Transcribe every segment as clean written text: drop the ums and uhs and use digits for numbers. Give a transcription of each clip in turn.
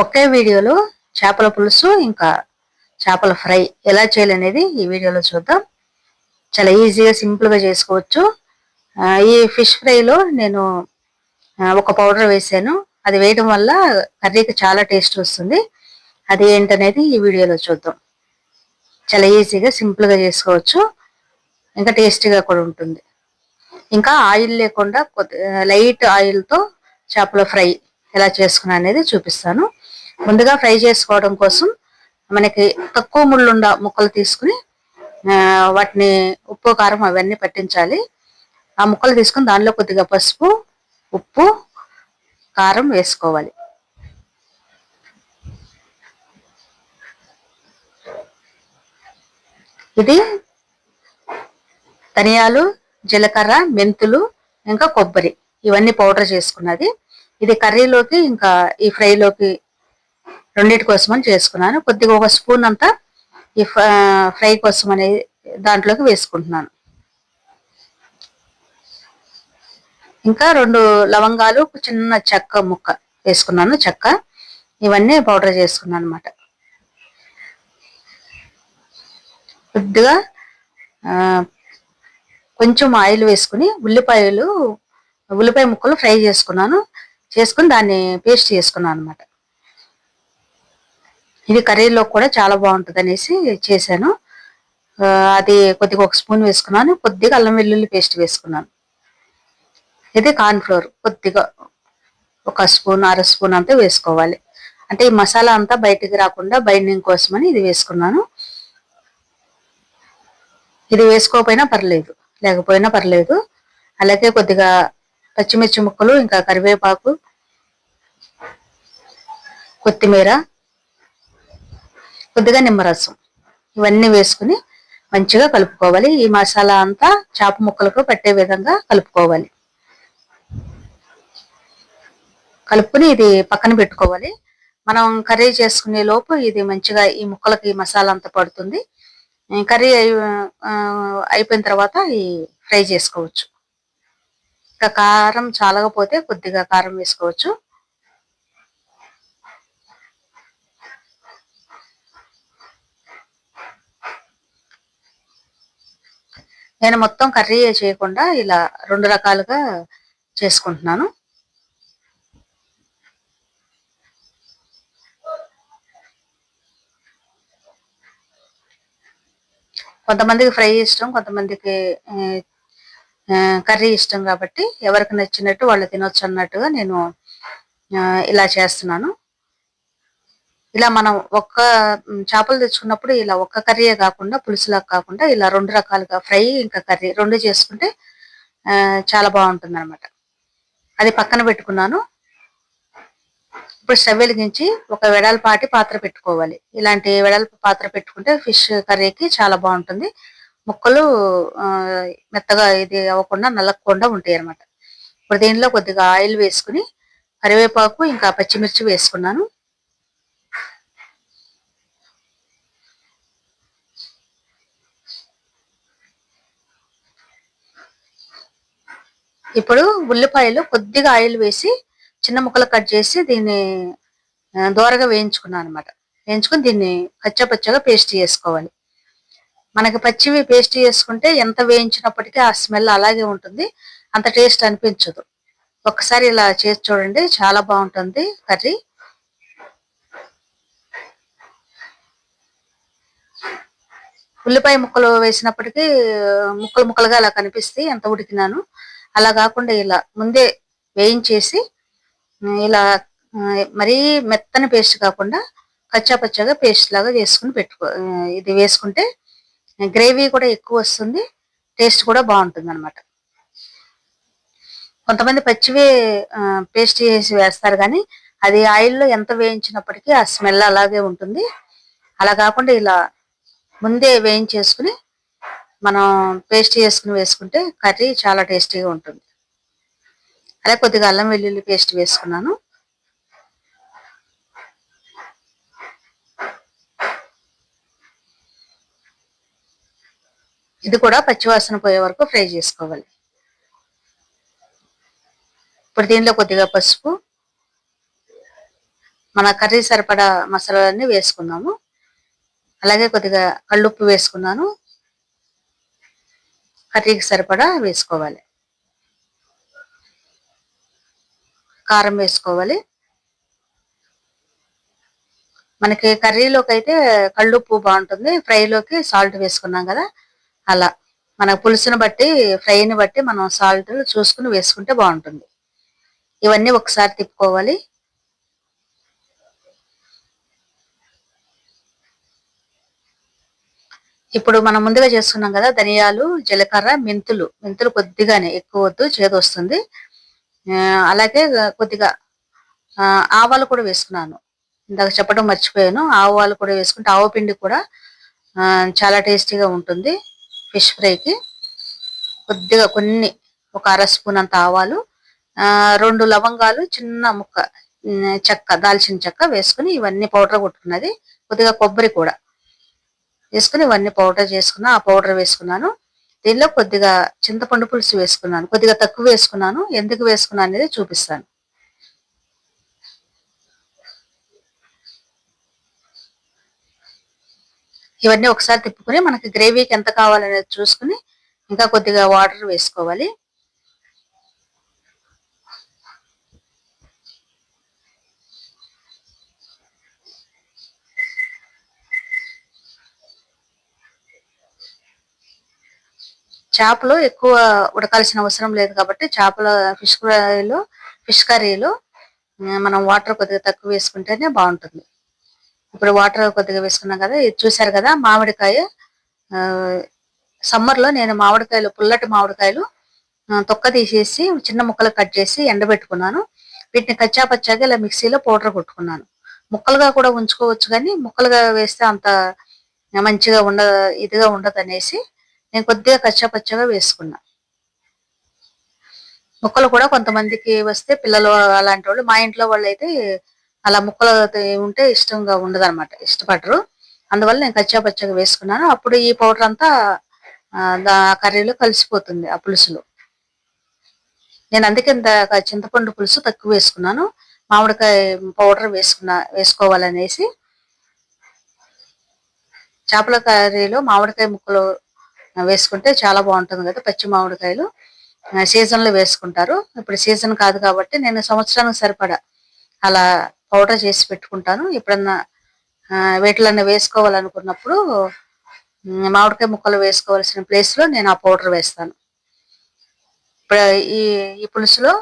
ఒకే వీడియోలో చేపల పులుసు ఇంకా చేపల ఫ్రై ఎలా చేయాలనేది ఈ వీడియోలో చూద్దాం. చాలా ఈజీగా సింపుల్గా చేసుకోవచ్చు. ఈ ఫిష్ ఫ్రైలో నేను ఒక పౌడర్ వేసాను. అది వేయడం వల్ల కర్రీకి చాలా టేస్ట్ వస్తుంది. అది ఏంటనేది ఈ వీడియోలో చూద్దాం. చాలా ఈజీగా సింపుల్గా చేసుకోవచ్చు, ఇంకా టేస్టీగా కూడా ఉంటుంది. ఇంకా ఆయిల్ లేకుండా లైట్ ఆయిల్తో చేపల ఫ్రై ఎలా చేసుకున్నా అనేది చూపిస్తాను. ముందుగా ఫ్రై చేసుకోవడం కోసం మనకి తక్కువ ముళ్ళుండ ముక్కలు తీసుకుని వాటిని ఉప్పు కారం అవన్నీ పట్టించాలి. ఆ ముక్కలు తీసుకుని దానిలో కొద్దిగా పసుపు, ఉప్పు, కారం వేసుకోవాలి. ఇది ధనియాలు, జీలకర్ర, మెంతులు, ఇంకా కొబ్బరి ఇవన్నీ పౌడర్ చేసుకున్నది. ఇది కర్రీలోకి ఇంకా ఈ ఫ్రైలోకి రెండింటి కోసం అని చేసుకున్నాను. కొద్దిగా ఒక స్పూన్ అంతా ఈ ఫ్రై కోసం అనేది దాంట్లోకి వేసుకుంటున్నాను. ఇంకా 2 లవంగాలు, చిన్న చెక్క ముక్క వేసుకున్నాను. చెక్క ఇవన్నీ పౌడర్ చేసుకున్నాను అనమాట. కొద్దిగా కొంచెం ఆయిల్ వేసుకుని ఉల్లిపాయ ముక్కలు ఫ్రై చేసుకుని దాన్ని పేస్ట్ చేసుకున్నాను అనమాట. ఇది కర్రీలో కూడా చాలా బాగుంటుంది అనేసి చేశాను. అది కొద్దిగా ఒక స్పూన్ వేసుకున్నాను. కొద్దిగా అల్లం వెల్లుల్లి పేస్ట్ వేసుకున్నాను. ఇది కార్న్ ఫ్లోర్ కొద్దిగా ఒక స్పూన్, అర స్పూన్ అంతా వేసుకోవాలి. అంటే ఈ మసాలా అంతా బయటికి రాకుండా బైండింగ్ కోసమని ఇది వేసుకున్నాను. ఇది వేసుకోకపోయినా పర్లేదు, లేకపోయినా పర్లేదు. అలాగే కొద్దిగా పచ్చిమిర్చి ముక్కలు, ఇంకా కరివేపాకు, కొత్తిమీర, కొద్దిగా నిమ్మరసం ఇవన్నీ వేసుకుని మంచిగా కలుపుకోవాలి. ఈ మసాలా అంతా చేప ముక్కలకు పట్టే విధంగా కలుపుకోవాలి. కలుపుకుని ఇది పక్కన పెట్టుకోవాలి. మనం కర్రీ చేసుకునే లోపు ఇది మంచిగా ఈ ముక్కలకి మసాలా అంతా పడుతుంది. కర్రీ అయిపోయిన తర్వాత ఈ ఫ్రై చేసుకోవచ్చు. ఇంకా కారం చాలకపోతే కొద్దిగా కారం వేసుకోవచ్చు. నేను మొత్తం కర్రీ చేయకుండా ఇలా 2 రకాలుగా చేసుకుంటున్నాను. కొంతమందికి ఫ్రై ఇష్టం, కొంతమందికి కర్రీ ఇష్టం. కాబట్టి ఎవరికి నచ్చినట్టు వాళ్ళు తినొచ్చు అన్నట్టుగా నేను ఇలా చేస్తున్నాను. ఇలా మనం ఒక్క చేపలు తెచ్చుకున్నప్పుడు ఇలా ఒక్క కర్రీయే కాకుండా, పులుసులాగా కాకుండా ఇలా 2 రకాలుగా ఫ్రై ఇంకా కర్రీ 2 చేసుకుంటే చాలా బాగుంటుంది అనమాట. అది పక్కన పెట్టుకున్నాను. ఇప్పుడు స్టవ్ వెలిగించి ఒక వెడల్పాటి పాత్ర పెట్టుకోవాలి. ఇలాంటి వెడల్పు పాత్ర పెట్టుకుంటే ఫిష్ కర్రీకి చాలా బాగుంటుంది. ముక్కలు మెత్తగా ఇది అవ్వకుండా నలగకుండా ఉంటాయి అనమాట. ఇప్పుడు దీనిలో కొద్దిగా ఆయిల్ వేసుకుని కరివేపాకు ఇంకా పచ్చిమిర్చి వేసుకున్నాను. ఇప్పుడు ఉల్లిపాయలు కొద్దిగా ఆయిల్ వేసి చిన్న ముక్కలు కట్ చేసి దీన్ని దోరగా వేయించుకున్నాను అనమాట. వేయించుకుని దీన్ని కచ్చాపచ్చగా పేస్ట్ చేసుకోవాలి. మనకి పచ్చివి పేస్ట్ చేసుకుంటే ఎంత వేయించినప్పటికీ ఆ స్మెల్ అలాగే ఉంటుంది, అంత టేస్ట్ అనిపించదు. ఒకసారి ఇలా చేసి చూడండి, చాలా బాగుంటుంది కర్రీ. ఉల్లిపాయ ముక్కలు వేసినప్పటికీ ముక్కలుగా అలా కనిపిస్తాయి ఎంత ఉడికినాను. అలా కాకుండా ఇలా ముందే వేయించేసి ఇలా మరీ మెత్తని పేస్ట్ కాకుండా కచ్చాపచ్చగా పేస్ట్ లాగా చేసుకుని ఇది వేసుకుంటే గ్రేవీ కూడా ఎక్కువ వస్తుంది, టేస్ట్ కూడా బాగుంటుంది అనమాట. కొంతమంది పచ్చివే పేస్ట్ చేసి వేస్తారు, కానీ అది ఆయిల్లో ఎంత వేయించినప్పటికీ ఆ స్మెల్ అలాగే ఉంటుంది. అలా కాకుండా ఇలా ముందే వేయించేసుకుని మనం పేస్ట్ చేసుకుని వేసుకుంటే కర్రీ చాలా టేస్టీగా ఉంటుంది. అలాగే కొద్దిగా అల్లం వెల్లుల్లి పేస్ట్ వేసుకున్నాను. ఇది కూడా పచ్చివాసన పోయే వరకు ఫ్రై చేసుకోవాలి. ఇప్పుడు దీనిలో కొద్దిగా పసుపు, మన కర్రీ సరిపడా మసాలాలన్నీ వేసుకున్నాము. అలాగే కొద్దిగా కళ్ళుప్పు వేసుకున్నాను. కర్రీకి సరిపడా వేసుకోవాలి. కారం వేసుకోవాలి. మనకి కర్రీలోకి అయితే కళ్ళుప్పు బాగుంటుంది. ఫ్రైలోకి సాల్ట్ వేసుకున్నాం కదా, అలా మన పులుసుని బట్టి, ఫ్రైని బట్టి మనం సాల్ట్ చూసుకుని వేసుకుంటే బాగుంటుంది. ఇవన్నీ ఒకసారి తిప్పుకోవాలి. ఇప్పుడు మనం ముందుగా చేసుకున్నాం కదా, ధనియాలు, జీలకర్ర, మెంతులు కొద్దిగానే, ఎక్కువ వద్దు, చేదు వస్తుంది. అలాగే కొద్దిగా ఆవాలు కూడా వేసుకున్నాను. ఇందాక చెప్పడం మర్చిపోయాను. ఆవాలు కూడా వేసుకుంటే ఆవ పిండి కూడా చాలా టేస్టీగా ఉంటుంది ఫిష్ ఫ్రైకి. కొద్దిగా ఒక అర స్పూన్ అంత ఆవాలు, 2 లవంగాలు, చిన్న ముక్క చెక్క, దాల్చిన చెక్క వేసుకుని ఇవన్నీ పౌడర్ కొట్టుకున్నది. కొద్దిగా కొబ్బరి కూడా వేసుకుని ఇవన్నీ పౌడర్ చేసుకున్నా. ఆ పౌడర్ వేసుకున్నాను. దీనిలో కొద్దిగా చింతపండు పులుసు వేసుకున్నాను. కొద్దిగా తక్కువ వేసుకున్నాను. ఎందుకు వేసుకున్నాను అనేది చూపిస్తాను. ఇవన్నీ ఒకసారి తిప్పుకుని మనకి గ్రేవీకి ఎంత కావాలనేది చూసుకుని ఇంకా కొద్దిగా వాటర్ వేసుకోవాలి. చేపలు ఎక్కువ ఉడకాల్సిన అవసరం లేదు కాబట్టి ఫిష్ కర్రీలో మనం వాటర్ కొద్దిగా తక్కువ వేసుకుంటేనే బాగుంటుంది. ఇప్పుడు వాటర్ కొద్దిగా వేసుకున్నాం కదా, ఇది చూసారు కదా, మామిడికాయ. సమ్మర్ లో నేను పుల్లటి మామిడికాయలు తొక్క తీసేసి చిన్న ముక్కలు కట్ చేసి ఎండబెట్టుకున్నాను. వీటిని కచ్చా పచ్చాగా ఇలా మిక్సీలో పౌడర్ కొట్టుకున్నాను. ముక్కలుగా కూడా ఉంచుకోవచ్చు, కానీ ముక్కలుగా వేస్తే అంత మంచిగా ఇదిగా ఉండదు అనేసి నేను కొద్దిగా కచ్చా పచ్చగా వేసుకున్నా. ముక్కలు కూడా కొంతమందికి వస్తే, పిల్లలు అలాంటి వాళ్ళు, మా ఇంట్లో వాళ్ళు అయితే అలా ముక్కలు ఉంటే ఇష్టంగా ఉండదన్నమాట, ఇష్టపడరు. అందువల్ల నేను కచ్చా పచ్చగా వేసుకున్నాను. అప్పుడు ఈ పౌడర్ అంతా కర్రీలో కలిసిపోతుంది, ఆ పులుసులో. నేను అందుకే చింతపండు పులుసు తక్కువ వేసుకున్నాను. మామిడికాయ పౌడర్ వేసుకోవాలనేసి. చేపల కర్రీలో మామిడికాయ ముక్కలు వేసుకుంటే చాలా బాగుంటుంది కదా, పచ్చి మామిడికాయలు. సీజన్ లో వేసుకుంటారు. ఇప్పుడు సీజన్ కాదు కాబట్టి నేను సంవత్సరానికి సరిపడా అలా పౌడర్ చేసి పెట్టుకుంటాను. ఎప్పుడన్నా వీటిలన్నా వేసుకోవాలనుకున్నప్పుడు మామిడికాయ ముక్కలు వేసుకోవాల్సిన ప్లేస్ లో నేను ఆ పౌడర్ వేస్తాను. ఇప్పుడు ఈ పులుసులో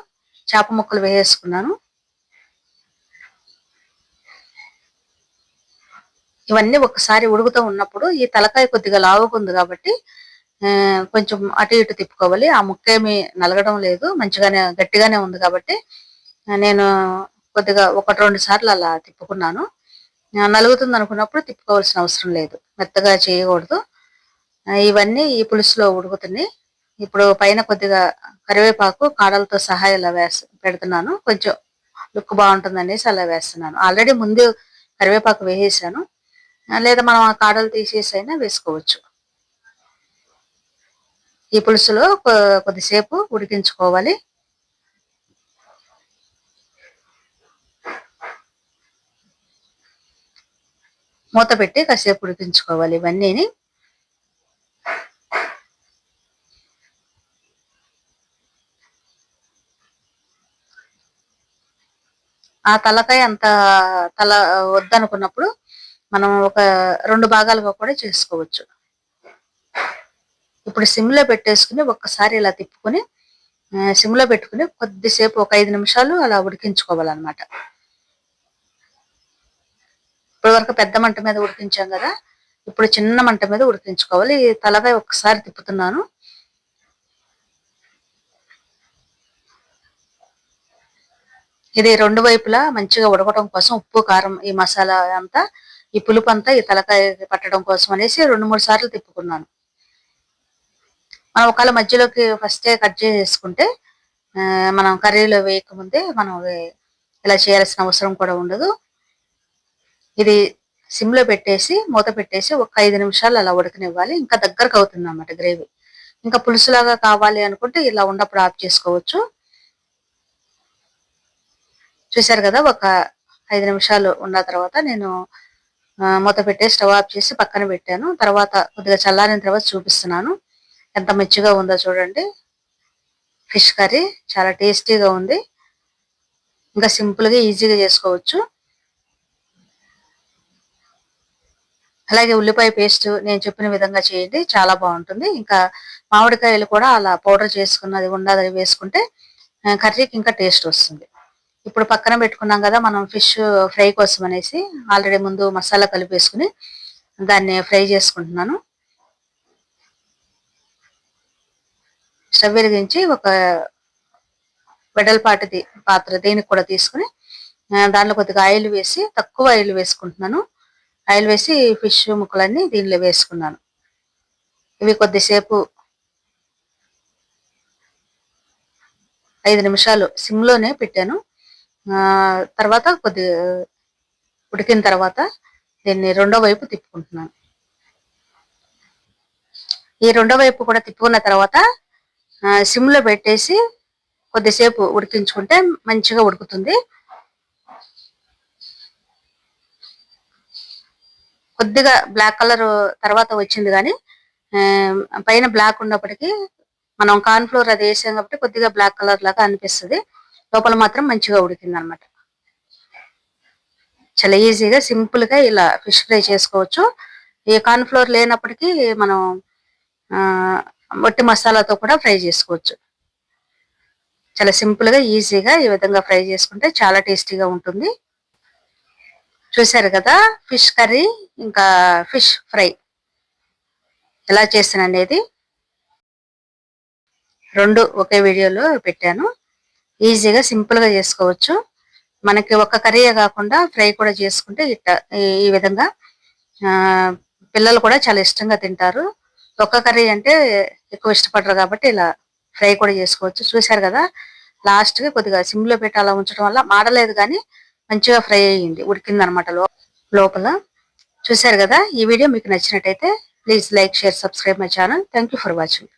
చేప ముక్కలు వేసుకున్నాను. ఇవన్నీ ఒకసారి ఉడుకుతూ ఉన్నప్పుడు ఈ తలకాయ కొద్దిగా లావుకుంది కాబట్టి కొంచెం అటు ఇటు తిప్పుకోవాలి. ఆ ముక్క ఏమి నలగడం లేదు, మంచిగానే గట్టిగానే ఉంది కాబట్టి నేను కొద్దిగా 1-2 సార్లు అలా తిప్పుకున్నాను. నలుగుతుంది అనుకున్నప్పుడు తిప్పుకోవాల్సిన అవసరం లేదు, మెత్తగా చేయకూడదు. ఇవన్నీ ఈ పులుసులో ఉడుకుతున్నాయి. ఇప్పుడు పైన కొద్దిగా కరివేపాకు కాడలతో సహా ఇలా పెడుతున్నాను. కొంచెం లుక్ బాగుంటుంది అనేసి అలా వేస్తున్నాను. ఆల్రెడీ ముందు కరివేపాకు వేసేసాను, లేదా మనం ఆ కాడలు తీసేసి అయినా వేసుకోవచ్చు. ఈ పులుసులో కొద్దిసేపు ఉడికించుకోవాలి. మూత పెట్టి కాసేపు ఉడికించుకోవాలి ఇవన్నీని. ఆ తలకాయ అంత వద్దనుకున్నప్పుడు మనం ఒక 2 భాగాలుగా కూడా చేసుకోవచ్చు. ఇప్పుడు సిమ్లో పెట్టేసుకుని ఒక్కసారి ఇలా తిప్పుకొని సిమ్లో పెట్టుకుని కొద్దిసేపు ఒక 5 నిమిషాలు అలా ఉడికించుకోవాలన్నమాట. ఇప్పటి వరకు పెద్ద మంట మీద ఉడికించాం కదా, ఇప్పుడు చిన్న మంట మీద ఉడికించుకోవాలి. తలకాయ ఒక్కసారి తిప్పుతున్నాను. ఇది 2 వైపులా మంచిగా ఉడకడం కోసం ఉప్పు, కారం, ఈ మసాలా అంతా, ఈ పులుపు అంతా ఈ తలకాయ పట్టడం కోసం అనేసి 2-3 సార్లు తిప్పుకున్నాను. మనం ఒకవేళ మధ్యలోకి ఫస్టే కట్ చేసుకుంటే మనం కర్రీలో వేయకముందే మనం ఇలా చేయాల్సిన అవసరం కూడా ఉండదు. ఇది సిమ్లో పెట్టేసి మూత పెట్టేసి ఒక 5 నిమిషాలు అలా ఉడకనివ్వాలి. ఇంకా దగ్గరకు అవుతుంది అన్నమాట గ్రేవీ. ఇంకా పులుసులాగా కావాలి అనుకుంటే ఇలా ఉన్నప్పుడు ఆఫ్ చేసుకోవచ్చు. చూసారు కదా, ఒక 5 నిమిషాలు ఉన్న తర్వాత నేను మూత పెట్టి స్టవ్ ఆఫ్ చేసి పక్కన పెట్టాను. తర్వాత కొద్దిగా చల్లారిన తర్వాత చూపిస్తున్నాను. ఎంత మంచిగా ఉందో చూడండి. ఫిష్ కర్రీ చాలా టేస్టీగా ఉంది. ఇంకా సింపుల్గా ఈజీగా చేసుకోవచ్చు. అలాగే ఉల్లిపాయ పేస్ట్ నేను చెప్పిన విధంగా చేయండి, చాలా బాగుంటుంది. ఇంకా మామిడికాయలు కూడా అలా పౌడర్ చేసుకున్నది ఉండది వేసుకుంటే కర్రీకి ఇంకా టేస్ట్ వస్తుంది. ఇప్పుడు పక్కన పెట్టుకున్నాం కదా మనం ఫిష్ ఫ్రై కోసం అనేసి ఆల్రెడీ ముందు మసాలా కలిపేసుకుని దాన్ని ఫ్రై చేసుకుంటున్నాను. స్టవ్ వెలిగించి ఒక వెడల్పాటిది పాత్ర దీనికి కూడా తీసుకుని దాంట్లో కొద్దిగా ఆయిల్ వేసి, తక్కువ ఆయిల్ వేసుకుంటున్నాను. ఆయిల్ వేసి ఫిష్ ముక్కలన్నీ దీనిలో వేసుకున్నాను. ఇవి కొద్దిసేపు 5 నిమిషాలు సిమ్లోనే పెట్టాను. తర్వాత కొద్దిగా ఉడికిన తర్వాత దీన్ని రెండో వైపు తిప్పుకుంటున్నాను. ఈ రెండో వైపు కూడా తిప్పుకున్న తర్వాత సిమ్లో పెట్టేసి కొద్దిసేపు ఉడికించుకుంటే మంచిగా ఉడుకుతుంది. కొద్దిగా బ్లాక్ కలర్ తర్వాత వచ్చింది కానీ పైన బ్లాక్ ఉన్నప్పటికీ మనం కార్న్ ఫ్లోర్ అది వేసాం కాబట్టి కొద్దిగా బ్లాక్ కలర్ లాగా అనిపిస్తుంది. లోపల మాత్రం మంచిగా ఉడికింది అనమాట. చాలా ఈజీగా సింపుల్ గా ఇలా ఫిష్ ఫ్రై చేసుకోవచ్చు. ఈ కార్న్ ఫ్లోర్ లేనప్పటికీ మనం వట్టి మసాలాతో కూడా ఫ్రై చేసుకోవచ్చు. చాలా సింపుల్ గా ఈజీగా ఈ విధంగా ఫ్రై చేసుకుంటే చాలా టేస్టీగా ఉంటుంది. చూసారు కదా ఫిష్ కర్రీ ఇంకా ఫిష్ ఫ్రై ఎలా చేసాను అనేది రెండు ఒకే వీడియోలో పెట్టాను. ఈజీగా సింపుల్ గా చేసుకోవచ్చు. మనకి ఒక కర్రీయే కాకుండా ఫ్రై కూడా చేసుకుంటే ఈ విధంగా పిల్లలు కూడా చాలా ఇష్టంగా తింటారు. ఒక్క కర్రీ అంటే ఎక్కువ ఇష్టపడరు కాబట్టి ఇలా ఫ్రై కూడా చేసుకోవచ్చు. చూశారు కదా లాస్ట్ కి కొద్దిగా సిమ్ లో పెట్టి అలా ఉంచడం వల్ల మాడలేదు కానీ మంచిగా ఫ్రై అయ్యింది, ఉడికింది అనమాట లోపల. చూశారు కదా. ఈ వీడియో మీకు నచ్చినట్టయితే please like, share, subscribe my channel. Thank for watching.